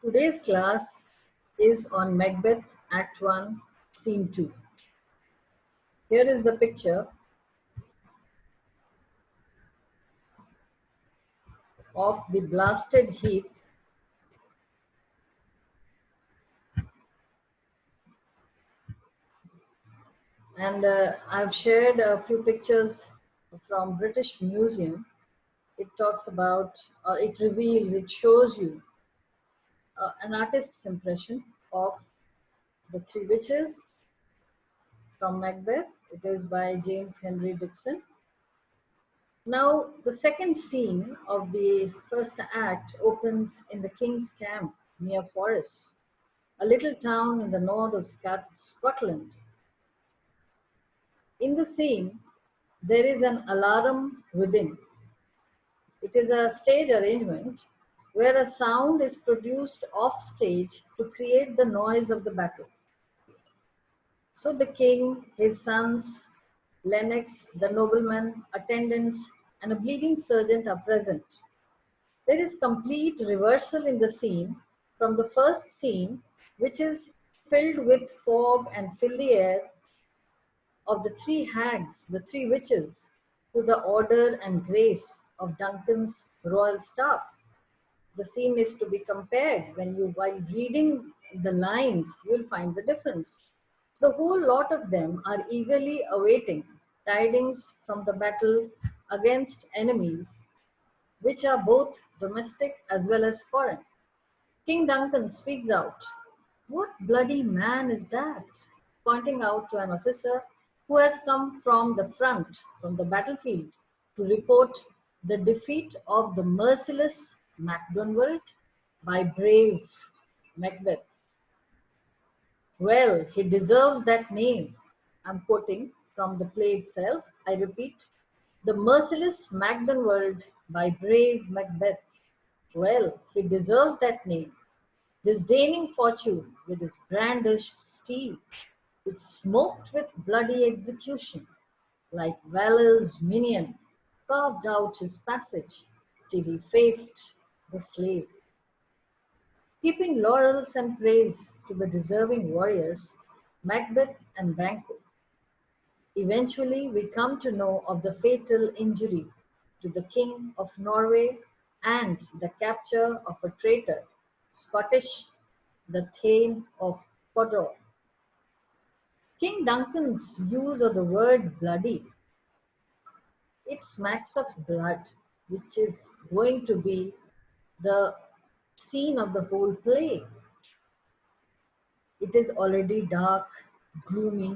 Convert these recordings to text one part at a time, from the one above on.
Today's class is on Macbeth Act 1, Scene 2. Here is the picture of the blasted heath, and I've shared a few pictures from British Museum. It talks about, or it reveals, it shows you an artist's impression of the three witches from Macbeth. It is by James Henry Dixon. Now, the second scene of the first act opens in the king's camp near Forres, a little town in the north of Scotland. In the scene, there is an alarm within. It is a stage arrangement where a sound is produced off stage to create the noise of the battle. So the king, his sons, Lennox, the noblemen, attendants, and a bleeding sergeant are present. There is complete reversal in the scene from the first scene, which is filled with fog and fill the air of the three hags, the three witches, to the order and grace of Duncan's royal staff. The scene is to be compared. While reading the lines, you'll find the difference. The whole lot of them are eagerly awaiting tidings from the battle against enemies, which are both domestic as well as foreign. King Duncan speaks out. What bloody man is that? Pointing out to an officer who has come from the front, from the battlefield, to report the defeat of the merciless MacDonald by brave Macbeth. Well, he deserves that name. I'm quoting from the play itself. I repeat, the merciless Macdonald by brave Macbeth. Well, he deserves that name. Disdaining fortune with his brandished steel, which smoked with bloody execution, like valor's minion, carved out his passage till he faced the slave. Heaping laurels and praise to the deserving warriors, Macbeth and Banquo. Eventually, we come to know of the fatal injury to the King of Norway and the capture of a traitor, Scottish, the Thane of Cawdor. King Duncan's use of the word bloody, it smacks of blood, which is going to be the scene of the whole play. It is already dark, gloomy,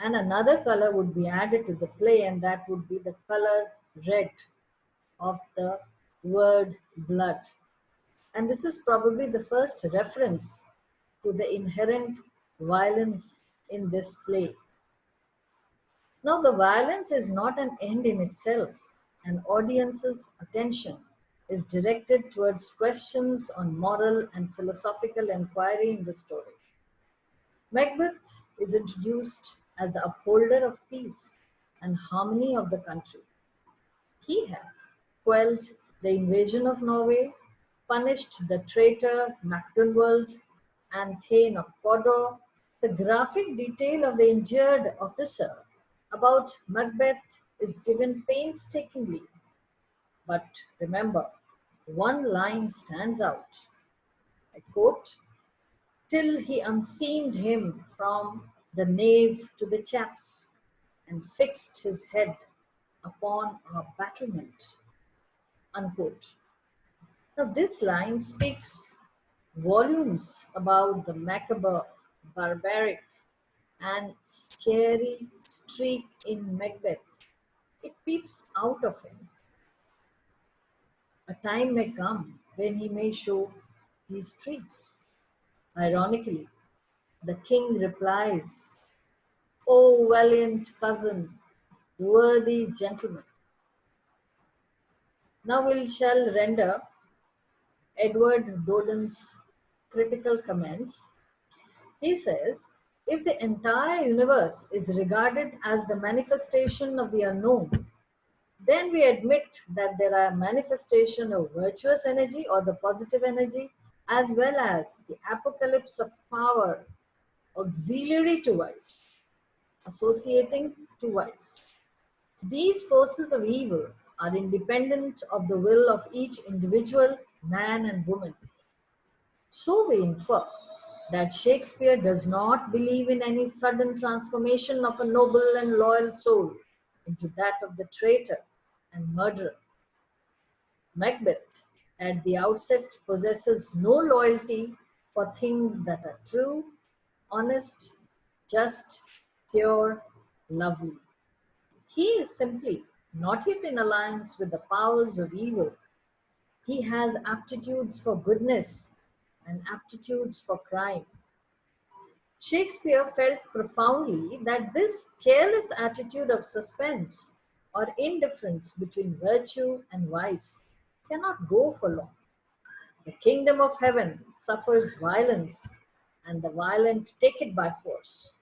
and another color would be added to the play, and that would be the color red of the word blood. And this is probably the first reference to the inherent violence in this play. Now, the violence is not an end in itself. An audience's attention is directed towards questions on moral and philosophical inquiry in the story. Macbeth is introduced as the upholder of peace and harmony of the country. He has quelled the invasion of Norway, punished the traitor Macdonald and Thane of Cawdor. The graphic detail of the injured officer about Macbeth is given painstakingly. But remember, one line stands out. I quote, till he unseamed him from the nave to the chaps and fixed his head upon our battlement. Unquote. Now, this line speaks volumes about the macabre, barbaric, and scary streak in Macbeth. It peeps out of him. A time may come when he may show these streaks. Ironically, the king replies, O valiant cousin, worthy gentleman. Now we shall render Edward Doden's critical comments. He says, if the entire universe is regarded as the manifestation of the unknown, then we admit that there are manifestation of virtuous energy or the positive energy as well as the apocalypse of power, auxiliary to vice, associating to vice. These forces of evil are independent of the will of each individual man and woman. So we infer that Shakespeare does not believe in any sudden transformation of a noble and loyal soul into that of the traitor and murderer. Macbeth, at the outset, possesses no loyalty for things that are true, honest, just, pure, lovely. He is simply not yet in alliance with the powers of evil. He has aptitudes for goodness and aptitudes for crime. Shakespeare felt profoundly that this careless attitude of suspense or indifference between virtue and vice cannot go for long. The kingdom of heaven suffers violence, and the violent take it by force.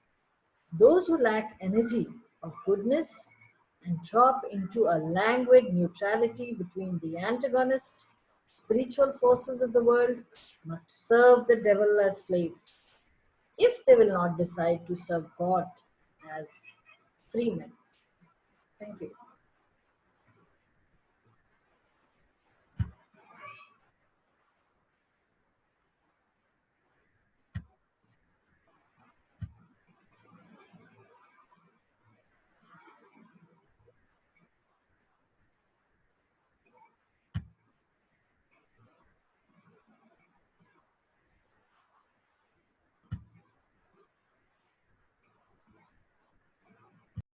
Those who lack energy of goodness and drop into a languid neutrality between the antagonist spiritual forces of the world must serve the devil as slaves if they will not decide to serve God as free men. Thank you.